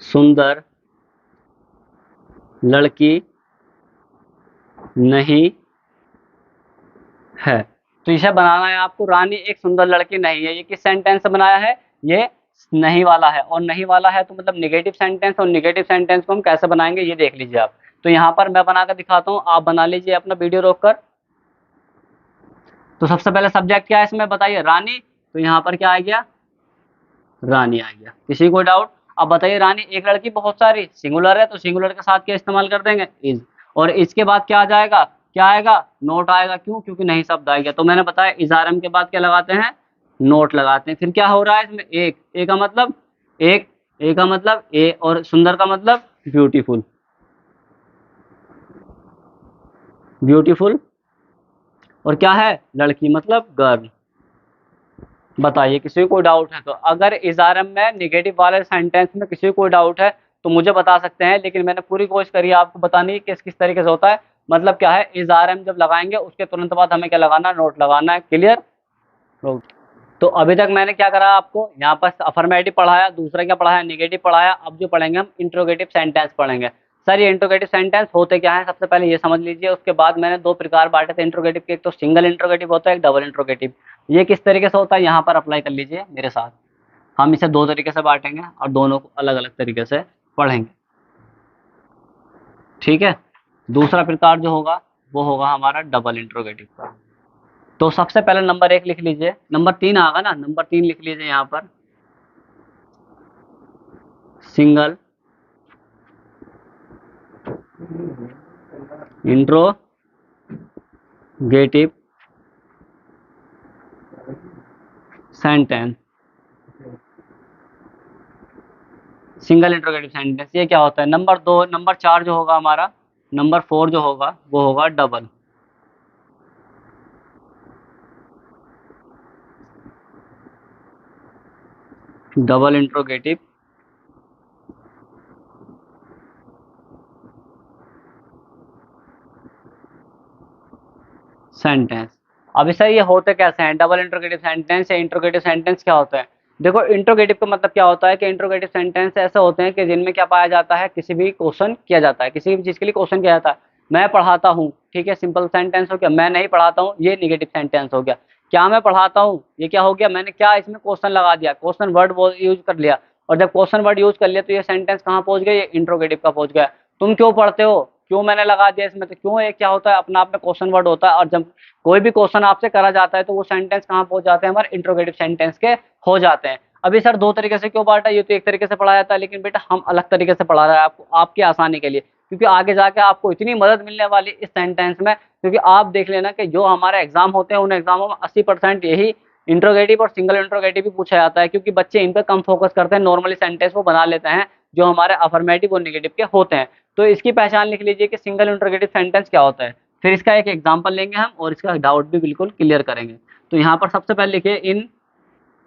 सुंदर लड़की नहीं है। तो इसे बनाना है आपको, रानी एक सुंदर लड़की नहीं है। ये किस सेंटेंस से बनाया है, ये नहीं वाला है। और नहीं वाला है तो मतलब निगेटिव सेंटेंस, और निगेटिव सेंटेंस को हम कैसे बनाएंगे ये देख लीजिए आप। तो यहाँ पर मैं बनाकर दिखाता हूँ, आप बना लीजिए अपना वीडियो रोककर। तो सबसे पहले सब्जेक्ट क्या है इसमें बताइए, रानी। तो यहाँ पर क्या आ गया, रानी आ गया। किसी को डाउट। अब बताइए रानी एक लड़की बहुत सारी, सिंगुलर है तो सिंगुलर के साथ क्या इस्तेमाल कर देंगे, इज। और इसके बाद क्या आ जाएगा, क्या आएगा, नोट आएगा। क्यों, क्योंकि नहीं शब्द आ गया। तो मैंने बताया इज आर एम के बाद क्या लगाते हैं, नोट लगाते हैं। फिर क्या हो रहा है इसमें, एक, ए का मतलब एक, ए का मतलब ए और सुंदर का मतलब ब्यूटीफुल, ब्यूटीफुल। और क्या है, लड़की मतलब गर्ल। बताइए किसी को डाउट है तो। अगर इज़ारम में निगेटिव वाले सेंटेंस में किसी को डाउट है तो मुझे बता सकते हैं, लेकिन मैंने पूरी कोशिश करी है आपको बताने की किस किस तरीके से होता है। मतलब क्या है, इज़ारम जब लगाएंगे उसके तुरंत बाद हमें क्या लगाना है, नोट लगाना है। क्लियर। तो अभी तक मैंने क्या करा आपको, यहाँ पर अफर्मेटिव पढ़ाया, दूसरा क्या पढ़ाया, निगेटिव पढ़ाया। अब जो पढ़ेंगे हम इंट्रोगेटिव सेंटेंस पढ़ेंगे। सर ये इंट्रोगेटिव सेंटेंस होते क्या है, सबसे पहले ये समझ लीजिए। उसके बाद मैंने दो प्रकार बांटे थे इंट्रोगेटिव के, एक तो सिंगल इंट्रोगेटिव होता है, एक डबल इंट्रोगेटिव। ये किस तरीके से होता है यहाँ पर अप्लाई कर लीजिए मेरे साथ। हम इसे दो तरीके से बांटेंगे और दोनों को अलग अलग तरीके से पढ़ेंगे। ठीक है। दूसरा प्रकार जो होगा वो होगा हमारा डबल इंट्रोगेटिव का। तो सबसे पहले नंबर एक लिख लीजिए, नंबर तीन आगा ना, नंबर तीन लिख लीजिए यहाँ पर, single interrogative sentence. Single interrogative sentence ये क्या होता है, नंबर दो, नंबर चार जो होगा हमारा, नंबर फोर जो होगा वो होगा डबल, डबल इंट्रोगेटिव सेंटेंस। अब इसे ये होते कैसे हैं, डबल इंट्रोगेटिव सेंटेंस या इंट्रोगेटिव सेंटेंस क्या होता है। देखो इंट्रोगेटिव का मतलब क्या होता है कि इंट्रोगेटिव सेंटेंस ऐसे होते हैं कि जिनमें क्या पाया जाता है, किसी भी क्वेश्चन किया जाता है, किसी भी चीज़ के लिए क्वेश्चन किया जाता है। मैं पढ़ाता हूँ, ठीक है, सिंपल सेंटेंस हो गया। मैं नहीं पढ़ाता हूँ, ये निगेटिव सेंटेंस हो गया। क्या मैं पढ़ाता हूँ, ये क्या हो गया, मैंने क्या इसमें क्वेश्चन लगा दिया, क्वेश्चन वर्ड यूज कर लिया। और जब क्वेश्चन वर्ड यूज कर लिया तो ये सेंटेंस कहाँ पहुंच गया, ये इंट्रोगेटिव का पहुंच गया। तुम क्यों पढ़ते हो, क्यों मैंने लगा दिया इसमें, तो क्यों ये क्या होता है, अपना आप में क्वेश्चन वर्ड होता है। और जब कोई भी क्वेश्चन आपसे करा जाता है तो वो सेंटेंस कहाँ पहुंच जाते हैं, हमारे इंट्रोगेटिव सेंटेंस के हो जाते हैं। अभी सर दो तरीके से क्यों बांटा, ये तो एक तरीके से पढ़ाया जाता है, लेकिन बेटा हम अलग तरीके से पढ़ा रहे हैं आपको, आपकी आसानी के लिए। क्योंकि आगे जाके आपको इतनी मदद मिलने वाली इस सेंटेंस में। क्योंकि आप देख लेना कि जो हमारे एग्जाम होते हैं उन एग्जामों में 80% यही इंट्रोगेटिव और सिंगल इंट्रोगेटिव भी पूछा जाता है, क्योंकि बच्चे इन पर कम फोकस करते हैं, नॉर्मली सेंटेंस वो बना लेते हैं जो हमारे अफर्मेटिव और नेगेटिव के होते हैं। तो इसकी पहचान लिख लीजिए कि सिंगल इंट्रोगेटिव सेंटेंस क्या होता है। फिर इसका एक एग्जाम्पल लेंगे हम और इसका डाउट भी बिल्कुल क्लियर करेंगे। तो यहाँ पर सबसे पहले लिखे इन,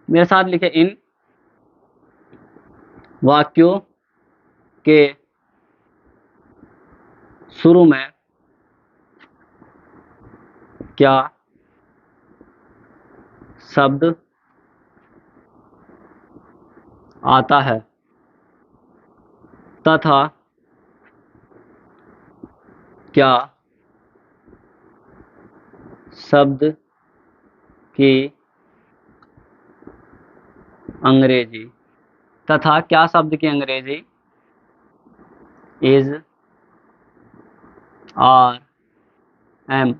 मेरे साथ लिखे इन वाक्यों के शुरू में क्या शब्द आता है तथा क्या शब्द की अंग्रेजी, तथा क्या शब्द की अंग्रेजी इज, आर, एम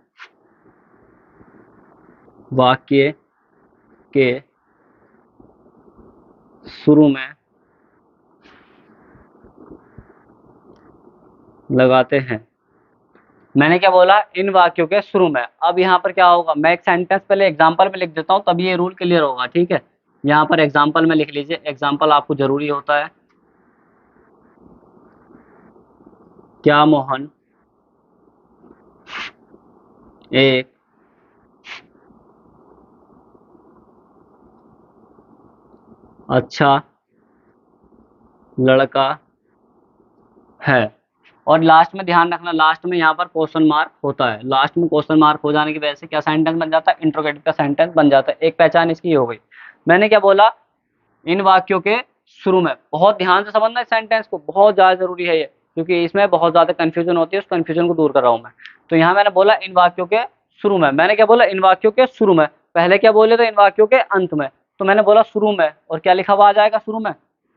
वाक्य के शुरू में लगाते हैं। मैंने क्या बोला, इन वाक्यों के शुरू में। अब यहाँ पर क्या होगा, मैं एक सेंटेंस पहले एग्जाम्पल में लिख देता हूँ तभी ये रूल क्लियर होगा, ठीक है। यहाँ पर एग्जाम्पल में लिख लीजिए, एग्जाम्पल आपको जरूरी होता है। क्या मोहन एक अच्छा लड़का है। और लास्ट में ध्यान रखना, लास्ट में यहाँ पर क्वेश्चन मार्क होता है। लास्ट में क्वेश्चन मार्क हो जाने की वजह से क्या सेंटेंस बन जाता है, इंट्रोगेटिव का सेंटेंस बन जाता है। एक पहचान इसकी हो गई। मैंने क्या बोला, इन वाक्यों के शुरू में। बहुत ध्यान से समझना इस सेंटेंस को, बहुत ज्यादा जरूरी है ये, क्योंकि इसमें बहुत ज्यादा कंफ्यूजन होती है, उस कंफ्यूजन को दूर कर रहा हूं मैं। तो यहाँ मैंने बोला इन वाक्यों के शुरू में। मैंने क्या बोला, इन वाक्यों के शुरू में। पहले क्या बोले थे, इन वाक्यों के अंत में। तो मैंने बोला शुरू में, और क्या लिखा हुआ आ जाएगा शुरू में,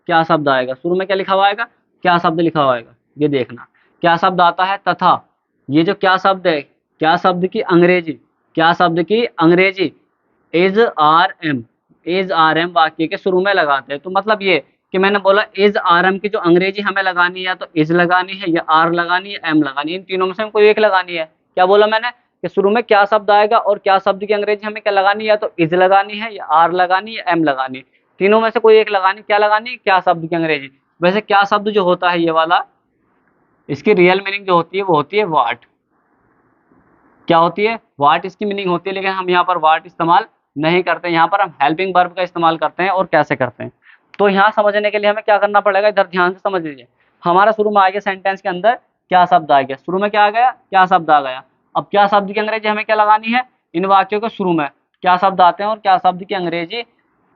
क्या शब्द आएगा शुरू में, क्या लिखा हुआ आएगा, क्या शब्द लिखा हुआ आएगा। ये देखना क्या शब्द आता है, तथा ये जो क्या शब्द है, क्या शब्द की अंग्रेजी, क्या शब्द की अंग्रेजी is, are, am, is, are, am वाक्य के शुरू में लगाते हैं। तो मतलब ये कि मैंने बोला इज, आर, एम की जो अंग्रेजी हमें लगानी है, या तो इज लगानी है, या आर लगानी है, एम लगानी है। इन तीनों में से कोई एक लगानी है। क्या बोला मैंने कि शुरू में क्या शब्द आएगा और क्या शब्द की अंग्रेजी हमें क्या लगानी है, या तो इज लगानी है, या आर लगानी है, एम लगानी है। तीनों में से कोई एक लगानी। क्या लगानी है, क्या शब्द की अंग्रेजी। वैसे क्या शब्द जो होता है ये वाला, इसकी रियल मीनिंग जो होती है वो होती है वाट। क्या होती है, वाट इसकी मीनिंग होती है। लेकिन हम यहाँ पर वाट इस्तेमाल नहीं करते, यहाँ पर हम हेल्पिंग वर्ब का इस्तेमाल करते हैं। और कैसे करते हैं, तो यहाँ समझने के लिए हमें क्या करना पड़ेगा, इधर ध्यान से समझ लीजिए। हमारा शुरू में आ गया सेंटेंस के अंदर क्या शब्द आ गया, शुरू में क्या आ गया, क्या शब्द आ गया। अब क्या शब्द की अंग्रेजी हमें क्या लगानी है, इन वाक्यों के शुरू में क्या शब्द आते हैं और क्या शब्द की अंग्रेजी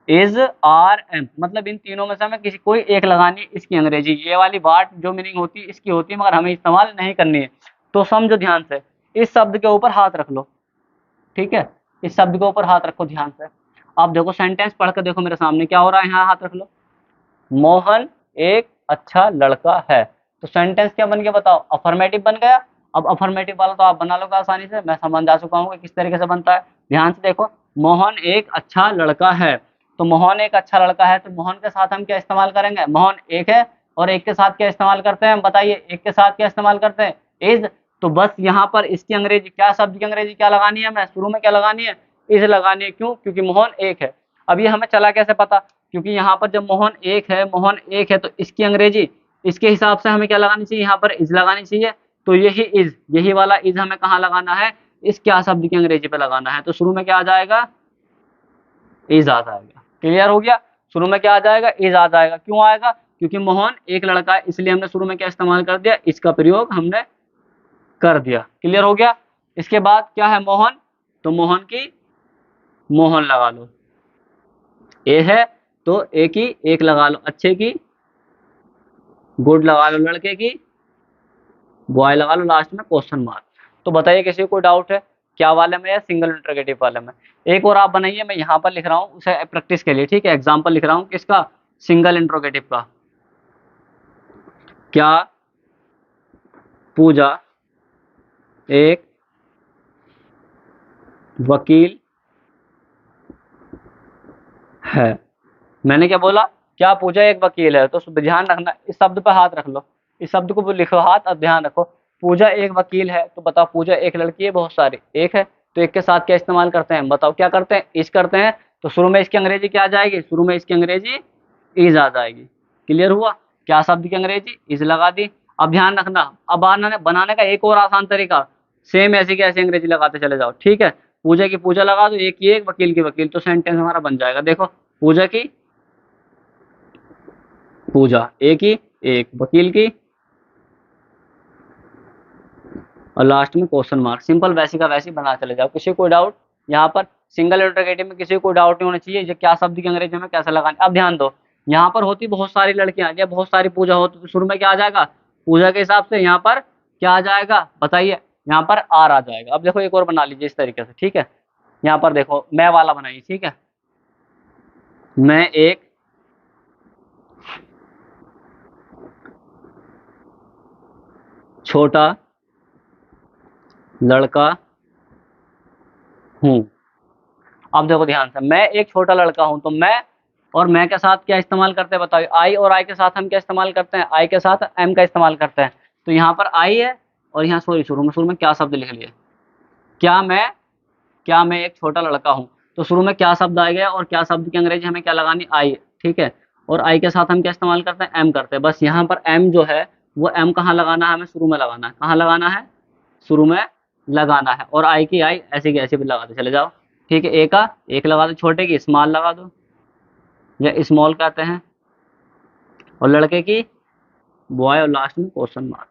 इज, आर, एम। मतलब इन तीनों में से हमें किसी कोई एक लगानी है इसकी अंग्रेजी। ये वाली वाट जो मीनिंग होती है इसकी होती है, मगर हमें इस्तेमाल नहीं करनी है। तो समझो ध्यान से, इस शब्द के ऊपर हाथ रख लो, ठीक है। इस शब्द के ऊपर हाथ रखो ध्यान से। आप देखो सेंटेंस पढ़कर देखो मेरे सामने क्या हो रहा है। यहाँ हाथ रख लो, मोहन एक अच्छा लड़का है। तो सेंटेंस क्या बन गया बताओ, अफर्मेटिव बन गया। अब अफर्मेटिव वाला तो आप बना लोगे आसानी से, मैं समझ जा चुका हूँ कि किस तरीके से बनता है। ध्यान से देखो, मोहन एक अच्छा लड़का है। तो मोहन एक अच्छा लड़का है, तो मोहन के साथ हम क्या इस्तेमाल करेंगे, मोहन एक है, और एक के साथ क्या इस्तेमाल करते हैं, बताइए एक के साथ क्या इस्तेमाल करते हैं, इज। तो बस यहाँ पर इसकी अंग्रेजी, क्या शब्द की अंग्रेजी क्या लगानी है, हमें शुरू में क्या लगानी है, इज लगानी है। क्यों, क्योंकि मोहन एक है। अब ये हमें चला कैसे पता, क्योंकि यहाँ पर जब मोहन एक है, मोहन एक है, तो इसकी अंग्रेजी इसके हिसाब से हमें क्या लगानी चाहिए, यहाँ पर इज लगानी चाहिए। तो यही इज, यही वाला इज हमें कहाँ लगाना है, इस क्या शब्द की अंग्रेजी पे लगाना है। तो शुरू में क्या आ जाएगा, इज आ जाएगा। क्लियर हो गया, शुरू में क्या आ जाएगा, इज आ जाएगा। क्यों आएगा, क्योंकि मोहन एक लड़का है, इसलिए हमने शुरू में क्या इस्तेमाल कर दिया, इसका प्रयोग हमने कर दिया। क्लियर हो गया। इसके बाद क्या है, मोहन, तो मोहन की मोहन लगा लो, ए है तो ए की एक लगा लो, अच्छे की गुड लगा लो, लड़के की बॉय लगा लो, लास्ट में क्वेश्चन मार्क। तो बताइए किसी को कोई डाउट है क्या वाले में या सिंगल इंटरोगेटिव वाले में। एक और आप बनाइए, मैं यहाँ पर लिख रहा हूँ उसे प्रैक्टिस के लिए, ठीक है। एग्जाम्पल लिख रहा हूँ किसका, सिंगल इंटरोगेटिव का। क्या पूजा एक वकील है। मैंने क्या बोला, क्या पूजा एक वकील है। तो ध्यान रखना, इस शब्द पर हाथ रख लो, इस शब्द को लिखो हाथ, अब ध्यान रखो। पूजा एक वकील है, तो बताओ पूजा एक लड़की है बहुत सारी, एक है, तो एक के साथ क्या इस्तेमाल करते हैं, बताओ क्या करते हैं, इज करते हैं। तो शुरू में इसकी अंग्रेजी क्या आ जाएगी, शुरू में इसकी अंग्रेजी इज आ जाएगी। क्लियर हुआ, क्या शब्द की अंग्रेजी इज लगा दी। अब ध्यान रखना, अब बनाने का एक और आसान तरीका, सेम ऐसी की ऐसी अंग्रेजी लगाते चले जाओ, ठीक है। पूजा की पूजा लगा दो, एक की एक, वकील की वकील, तो सेंटेंस हमारा बन जाएगा। देखो, पूजा की पूजा, एक ही एक, वकील की, और लास्ट में क्वेश्चन मार्क। सिंपल, वैसी का वैसी बना चले जाओ। किसी को डाउट यहाँ पर, सिंगल इंटरोगेटिव में किसी को डाउट नहीं होना चाहिए ये क्या शब्द की अंग्रेजी में कैसे लगाने। अब ध्यान दो, यहाँ पर होती बहुत सारी लड़कियां या बहुत सारी पूजा होती, तो शुरू में क्या आ जाएगा, पूजा के हिसाब से यहाँ पर क्या आ जाएगा बताइए, यहाँ पर आर आ जाएगा। अब देखो एक और बना लीजिए इस तरीके से, ठीक है। यहाँ पर देखो मैं वाला बनाइए, ठीक है। मैं एक छोटा लड़का हूँ। अब देखो ध्यान से, मैं एक छोटा लड़का हूं, तो मैं और मैं के साथ क्या इस्तेमाल करते हैं बताओ, आई और आई के साथ हम क्या इस्तेमाल करते हैं, आई के साथ एम का इस्तेमाल करते हैं। तो यहाँ पर आई है, और यहाँ सॉरी शुरू में क्या शब्द लिख लिए, क्या मैं, क्या मैं एक छोटा लड़का हूँ। तो शुरू में क्या शब्द आ गया, और क्या शब्द की अंग्रेजी हमें क्या लगानी, आई, ठीक है। और आई के साथ हम क्या इस्तेमाल करते हैं, एम करते हैं। बस यहाँ पर एम जो है वो एम कहाँ लगाना है, हमें शुरू में लगाना है, कहाँ लगाना है, शुरू में लगाना है। और आई की आई, ऐसे की ऐसे भी लगाते चले जाओ, ठीक है। ए का एक लगा दो, छोटे की स्मॉल लगा दो, या स्मॉल कहते हैं, और लड़के की बॉय, और लास्ट में क्वेश्चन मार्क।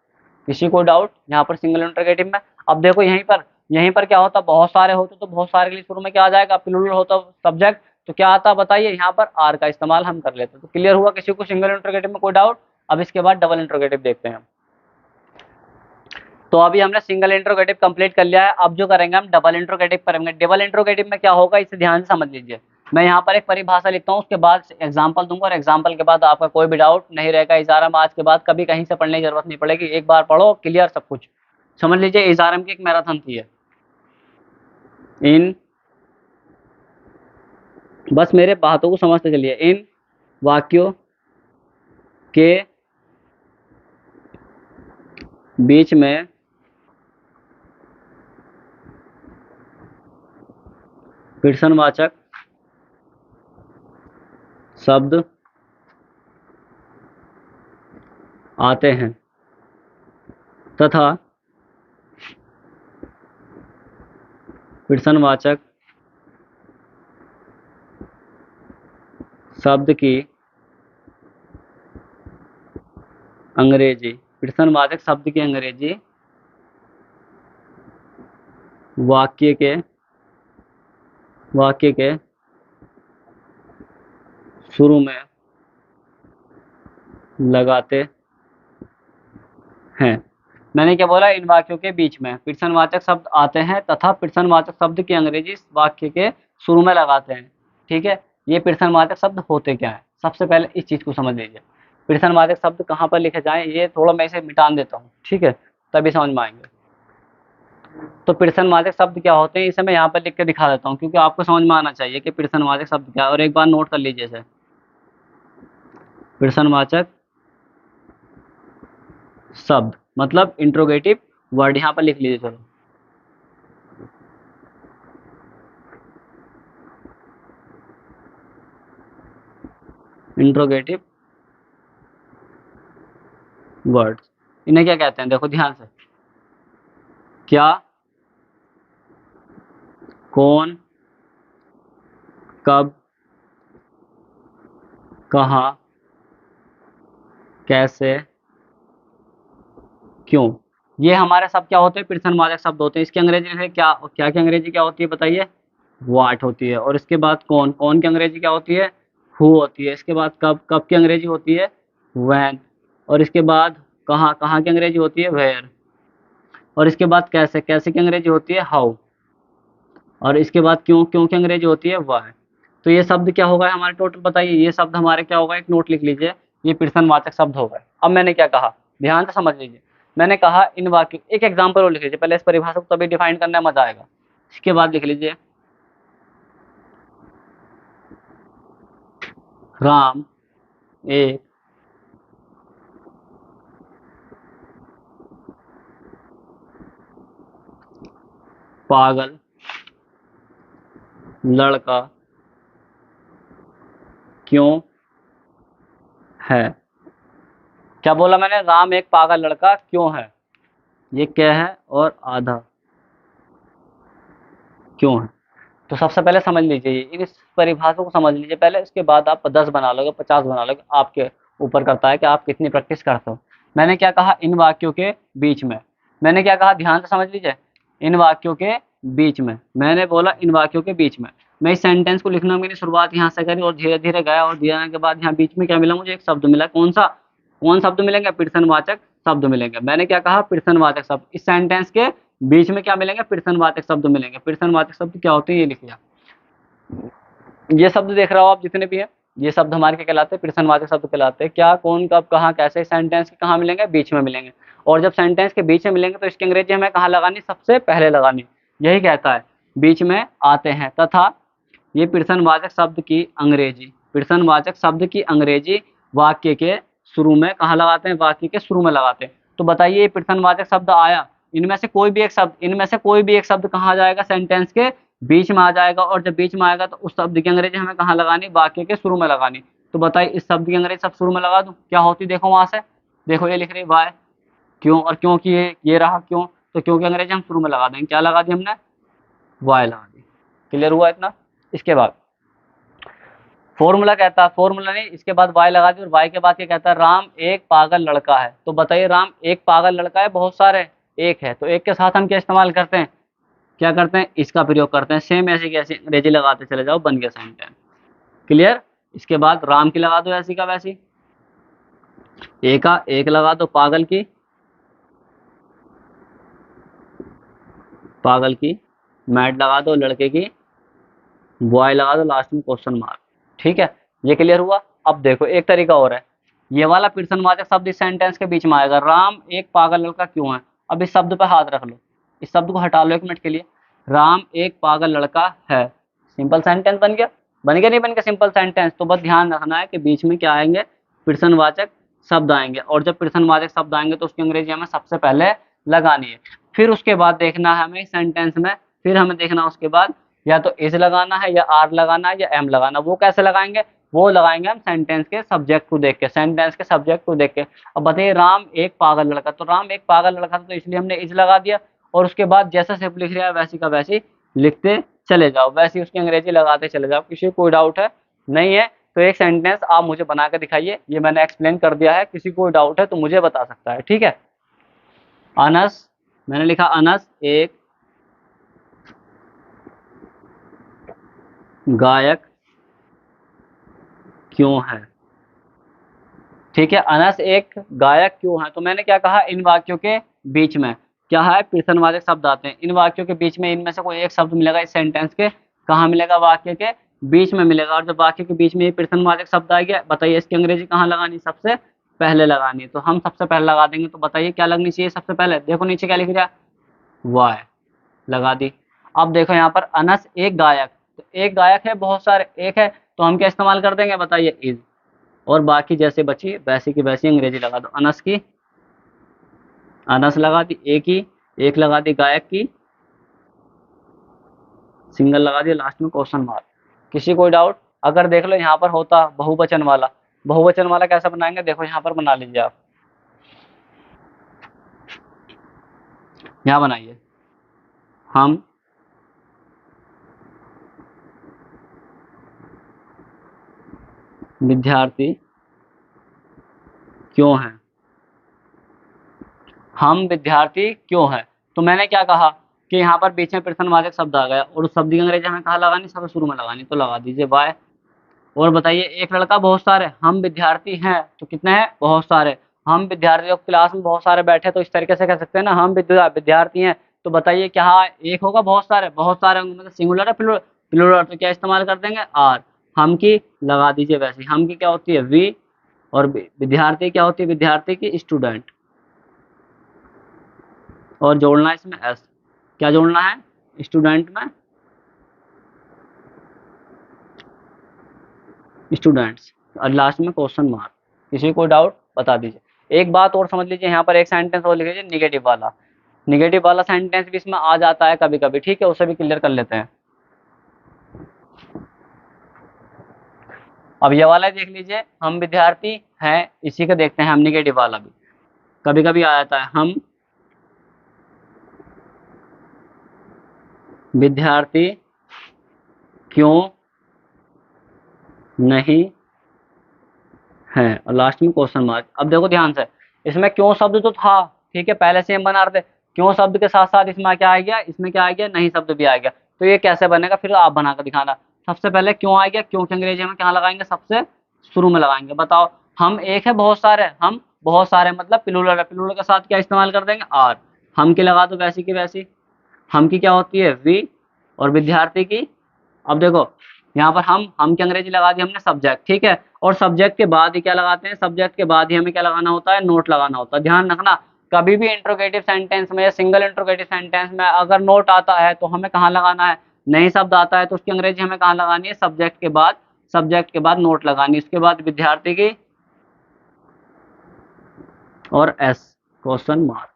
किसी को डाउट यहाँ पर सिंगल इंटरोगेटिव में। अब देखो यहीं पर क्या होता, बहुत सारे होते तो बहुत सारे के लिए शुरू में क्या आ जाएगा, प्लूरल होता सब्जेक्ट, तो क्या आता बताइए, यहाँ पर आर का इस्तेमाल हम कर लेते हैं। तो क्लियर हुआ, किसी को सिंगल इंटरोगेटिव में कोई डाउट। अब इसके बाद डबल इंटरोगेटिव देखते हैं। तो अभी हमने सिंगल इंट्रोगेटिव कंप्लीट कर लिया है, अब जो करेंगे हम डबल इंट्रोगेटिव करेंगे। डबल इंट्रोगेटिव में क्या होगा, इसे ध्यान से समझ लीजिए। मैं यहाँ पर एक परिभाषा लिखता हूँ, उसके बाद एग्जाम्पल दूंगा, और एग्जाम्पल के बाद आपका कोई भी डाउट नहीं रहेगा। इजारा में आज के बाद कभी कहीं से पढ़ने की जरूरत नहीं पड़ेगी, एक बार पढ़ो क्लियर सब कुछ। समझ लीजिए, इजारा की एक मैराथन थी है। इन, बस मेरे बातों को समझते चलिए, इन वाक्यों के बीच में प्रश्नवाचक शब्द आते हैं तथा प्रश्नवाचक शब्द की अंग्रेजी, प्रश्नवाचक शब्द की अंग्रेजी वाक्य के शुरू में लगाते हैं। मैंने क्या बोला, इन वाक्यों के बीच में प्रश्नवाचक शब्द आते हैं तथा प्रश्नवाचक शब्द की अंग्रेजी वाक्य के शुरू में लगाते हैं, ठीक है। ये प्रश्नवाचक शब्द होते क्या है, सबसे पहले इस चीज को समझ लीजिए। प्रश्नवाचक शब्द कहाँ पर लिखे जाएं, ये थोड़ा मैं इसे मिटान देता हूँ, ठीक है, तभी समझ में आएंगे। तो प्रश्नवाचक शब्द क्या होते हैं, इसे मैं यहाँ पर लिख के दिखा देता हूँ, क्योंकि आपको समझ में आना चाहिए कि प्रश्नवाचक शब्द क्या है। और एक बार नोट कर लीजिए इसे, प्रश्नवाचक शब्द मतलब इंट्रोगेटिव वर्ड, यहाँ पर लिख लीजिए चलो। इंट्रोगेटिव वर्ड, इन्हें क्या कहते हैं, देखो ध्यान से, क्या, कौन, कब, कहाँ, कैसे, क्यों, ये हमारे सब क्या होते हैं, प्रश्नवाचक शब्द होते हैं। इसकी अंग्रेजी में क्या, क्या की अंग्रेजी क्या होती है बताइए, व्हाट होती है। और इसके बाद कौन, कौन की अंग्रेजी क्या होती है, हु होती है। इसके बाद कब, कब की अंग्रेजी होती है व्हेन। और इसके बाद कहाँ, कहाँ की अंग्रेजी होती है वेयर। और इसके बाद कैसे, कैसे की अंग्रेजी होती है हाउ। और इसके बाद क्यों, क्यों की अंग्रेजी होती है व्हाई। तो ये शब्द क्या होगा हमारे टोटल बताइए, ये शब्द हमारे क्या होगा, एक नोट लिख लीजिए, ये प्रश्नवाचक शब्द होगा। अब मैंने क्या कहा, ध्यान से समझ लीजिए। मैंने कहा इन वाक्यों, एक एग्जाम्पल और लिख लीजिए पहले, इस परिभाषा को तभी डिफाइन करने में मजा आएगा। इसके बाद लिख लीजिए, राम एक पागल लड़का क्यों है। क्या बोला मैंने, राम एक पागल लड़का क्यों है। ये क्या है और आधा क्यों है। तो सबसे पहले समझ लीजिए इस परिभाषा को समझ लीजिए पहले, इसके बाद आप 10 बना लोगे, 50 बना लोगे, आपके ऊपर करता है कि आप कितनी प्रैक्टिस करते हो। मैंने क्या कहा, इन वाक्यों के बीच में। मैंने क्या कहा, ध्यान से समझ लीजिए, इन वाक्यों के बीच में। मैंने बोला इन वाक्यों के बीच में। मैं इस सेंटेंस को लिखना, मैंने शुरुआत यहाँ से करी और धीरे धीरे गया, और धीरे आने के बाद यहाँ बीच में क्या मिला, मुझे एक शब्द मिला। कौन सा, कौन शब्द मिलेंगे, प्रश्नवाचक शब्द मिलेंगे। मैंने क्या कहा, प्रश्नवाचक शब्द। इस सेंटेंस के बीच में क्या मिलेंगे, प्रश्नवाचक शब्द मिलेंगे। प्रश्नवाचक शब्द क्या होते हैं, ये लिख लिया। ये शब्द देख रहे हो आप जितने भी हैं, ये शब्द हमारे क्या कहलाते हैं, प्रश्नवाचक शब्द कहलाते हैं। क्या, कौन, कब, कहाँ, कैसे, सेंटेंस के कहाँ मिलेंगे, बीच में मिलेंगे। और जब सेंटेंस के बीच में मिलेंगे तो इसकी अंग्रेजी हमें कहाँ लगानी, सबसे पहले लगानी। यही कहता है बीच में आते हैं। तथा ये प्रश्नवाचक शब्द की अंग्रेजी, प्रश्नवाचक शब्द की अंग्रेजी वाक्य के शुरू में कहाँ लगाते हैं, वाक्य के शुरू में लगाते हैं। तो बताइए ये प्रश्नवाचक शब्द आया, इनमें से कोई भी एक शब्द, इनमें से कोई भी एक शब्द कहाँ आ जाएगा, सेंटेंस के बीच में आ जाएगा। और जब बीच में आएगा तो उस शब्द की अंग्रेजी हमें कहाँ लगानी, वाक्य के शुरू में लगानी। तो बताइए इस शब्द की अंग्रेजी सब शुरू में लगा दूं, क्या होती, देखो वहां से, देखो ये लिख रही वाई, क्यों, और क्यों की ये रहा क्यों, तो क्यों की अंग्रेजी हम शुरू में लगा देंगे। क्या लगा दी हमने, वाई लगा दी। क्लियर हुआ इतना। इसके बाद फॉर्मूला कहता है, फॉर्मूला नहीं, इसके बाद वाई लगा दी, और वाई के बाद क्या कहता है, राम एक पागल लड़का है। तो बताइए राम एक पागल लड़का है, बहुत सारे, एक है, तो एक के साथ हम क्या इस्तेमाल करते हैं, क्या करते हैं, इसका प्रयोग करते हैं। सेम ऐसी कैसी अंग्रेजी लगाते चले जाओ, बन गया सेंटेंस। क्लियर। इसके बाद राम की लगा दो ऐसी का वैसी, एक का एक लगा दो, पागल की, पागल की, मैड लगा दो, लड़के की, बॉय लगा दो, लास्ट में क्वेश्चन मार्क। ठीक है, ये क्लियर हुआ। अब देखो एक तरीका और है, ये वाला प्रश्नवाचक शब्द इस सेंटेंस के बीच में आएगा, राम एक पागल लड़का क्यों है। अब इस शब्द पे हाथ रख लो, इस शब्द को हटा लो एक मिनट के लिए, राम एक पागल लड़का है। सिंपल सेंटेंस बन गया, बन गया नहीं बन गया सिंपल सेंटेंस। तो बस ध्यान रखना है कि बीच में क्या आएंगे, प्रश्नवाचक शब्द आएंगे, और जब प्रश्नवाचक शब्द आएंगे तो उसकी अंग्रेजी हमें सबसे पहले लगानी है। फिर उसके बाद देखना है हमें सेंटेंस में, फिर हमें देखना उसके बाद या तो इज लगाना है, या आर लगाना है, या एम लगाना। वो कैसे लगाएंगे, वो लगाएंगे हम सेंटेंस के सब्जेक्ट को देख के, सेंटेंस के सब्जेक्ट को देख के। अब बताइए राम एक पागल लड़का, तो राम एक पागल लड़का था तो इसलिए हमने इज लगा दिया, और उसके बाद जैसा सिर्फ लिख रहा है वैसी का वैसी लिखते चले जाओ, वैसी उसकी अंग्रेजी लगाते चले जाओ। किसी को कोई डाउट है, नहीं है तो एक सेंटेंस आप मुझे बना के दिखाइए, ये मैंने एक्सप्लेन कर दिया है, किसी को डाउट है तो मुझे बता सकता है। ठीक है, अनस, मैंने लिखा अनस एक गायक क्यों है। ठीक है, अनस एक गायक क्यों है। तो मैंने क्या कहा, इन वाक्यों के बीच में क्या है, प्रश्नवाचक शब्द आते हैं। इन वाक्यों के बीच में इनमें से कोई एक शब्द मिलेगा इस सेंटेंस के, कहाँ मिलेगा, वाक्य के बीच में मिलेगा। और जब वाक्य के बीच में ये प्रश्नवाचक शब्द आ गया, बताइए इसकी अंग्रेजी कहाँ लगानी, सबसे पहले लगानी। तो हम सबसे पहले लगा देंगे, तो बताइए क्या लगनी चाहिए सबसे पहले, देखो नीचे क्या लिख दिया, वाई लगा दी। अब देखो यहाँ पर अनस एक गायक, तो एक गायक है, बहुत सारे एक है, तो हम क्या इस्तेमाल कर देंगे, बताइए इज, और बाकी जैसे बची वैसी की वैसी अंग्रेजी लगा दो। अनस की, अनस लगा दी, एक ही, एक लगा दी गायक की, सिंगल लगा दिया, लास्ट में क्वेश्चन मार्क। किसी कोई डाउट, अगर देख लो यहाँ पर होता बहुवचन वाला, बहुवचन वाला कैसा बनाएंगे, देखो यहाँ पर बना लीजिए आप, यहाँ बनाइए, हम विद्यार्थी क्यों हैं, हम विद्यार्थी क्यों हैं। तो मैंने क्या कहा कि यहाँ पर बीच में प्रश्नवाचक शब्द आ गया, और उस शब्द की अंग्रेजी हमें कहाँ लगानी, सबसे शुरू में लगानी, तो लगा दीजिए बाय। और बताइए एक लड़का, बहुत सारे, हम विद्यार्थी हैं तो कितने हैं, बहुत सारे, हम विद्यार्थी, क्लास में बहुत सारे बैठे तो इस तरीके से कह सकते हैं ना, हम विद्यार्थी हैं। तो बताइए क्या एक होगा, बहुत सारे, बहुत सारे होंगे, मतलब सिंगुलर है प्लूरल, प्लूरल, तो क्या इस्तेमाल कर देंगे, आर। हम की लगा दीजिए वैसे, हम की क्या होती है, वी, और विद्यार्थी क्या होती है, विद्यार्थी की स्टूडेंट, और जोड़ना है इसमें एस। क्या जोड़ना है, स्टूडेंट में स्टूडेंट्स, और लास्ट में क्वेश्चन मार्क। किसी को डाउट बता दीजिए। एक बात और समझ लीजिए, यहाँ पर एक सेंटेंस और लिख लीजिए निगेटिव वाला, निगेटिव वाला सेंटेंस भी इसमें आ जाता है कभी कभी, ठीक है, उसे भी क्लियर कर लेते हैं। अब ये वाला देख लीजिए, हम विद्यार्थी हैं, इसी का देखते हैं हम निगेटिव वाला भी कभी कभी आ जाता है। हम विद्यार्थी क्यों नहीं है, और लास्ट में क्वेश्चन मार्क। अब देखो ध्यान से, इसमें क्यों शब्द तो था, ठीक है, पहले से हम बना रहे थे, क्यों शब्द के साथ साथ इसमें क्या आ गया, इसमें क्या आ गया, नहीं शब्द भी आ गया। तो ये कैसे बनेगा, फिर आप बना कर दिखाना। सबसे पहले क्यों आ गया, क्यों की अंग्रेजी में क्या लगाएंगे, सबसे शुरू में लगाएंगे। बताओ, हम एक है बहुत सारे, हम बहुत सारे मतलब प्लूरल है, प्लूरल के साथ क्या इस्तेमाल कर देंगे, आर। हम की लगा दो वैसी की वैसी, हम की क्या होती है, वी, और विद्यार्थी की, अब देखो यहाँ पर हम की अंग्रेजी लगा दी हमने सब्जेक्ट, ठीक है, और सब्जेक्ट के बाद ही क्या लगाते हैं, सब्जेक्ट के बाद ही हमें क्या लगाना होता है, नोट लगाना होता है। ध्यान रखना, कभी भी इंट्रोगेटिव सेंटेंस में या सिंगल इंट्रोगेटिव सेंटेंस में अगर नोट आता है तो हमें कहाँ लगाना है, नई शब्द आता है तो उसकी अंग्रेजी हमें कहाँ लगानी है, सब्जेक्ट के बाद, सब्जेक्ट के बाद नोट लगानी, उसके बाद विद्यार्थी की और एस, क्वेश्चन मार्क।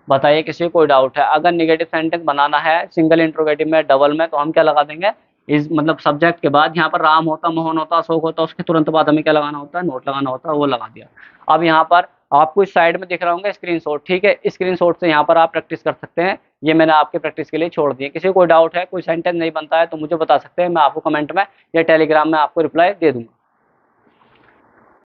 बताइए किसी को कोई डाउट है, अगर निगेटिव सेंटेंस बनाना है सिंगल इंट्रोगेटिव में, डबल में, तो हम क्या लगा देंगे, इस मतलब सब्जेक्ट के बाद, यहाँ पर राम होता, मोहन होता, अशोक होता, उसके तुरंत बाद हमें क्या लगाना होता है, नोट लगाना होता है, वो लगा दिया। अब यहाँ पर आपको इस साइड में दिख रहा होगा स्क्रीनशॉट, ठीक है, स्क्रीनशॉट से यहाँ पर आप प्रैक्टिस कर सकते हैं, ये मैंने आपके प्रैक्टिस के लिए छोड़ दिए। किसी को कोई डाउट है, कोई सेंटेंस नहीं बनता है तो मुझे बता सकते हैं, मैं आपको कमेंट में या टेलीग्राम में आपको रिप्लाई दे दूंगा।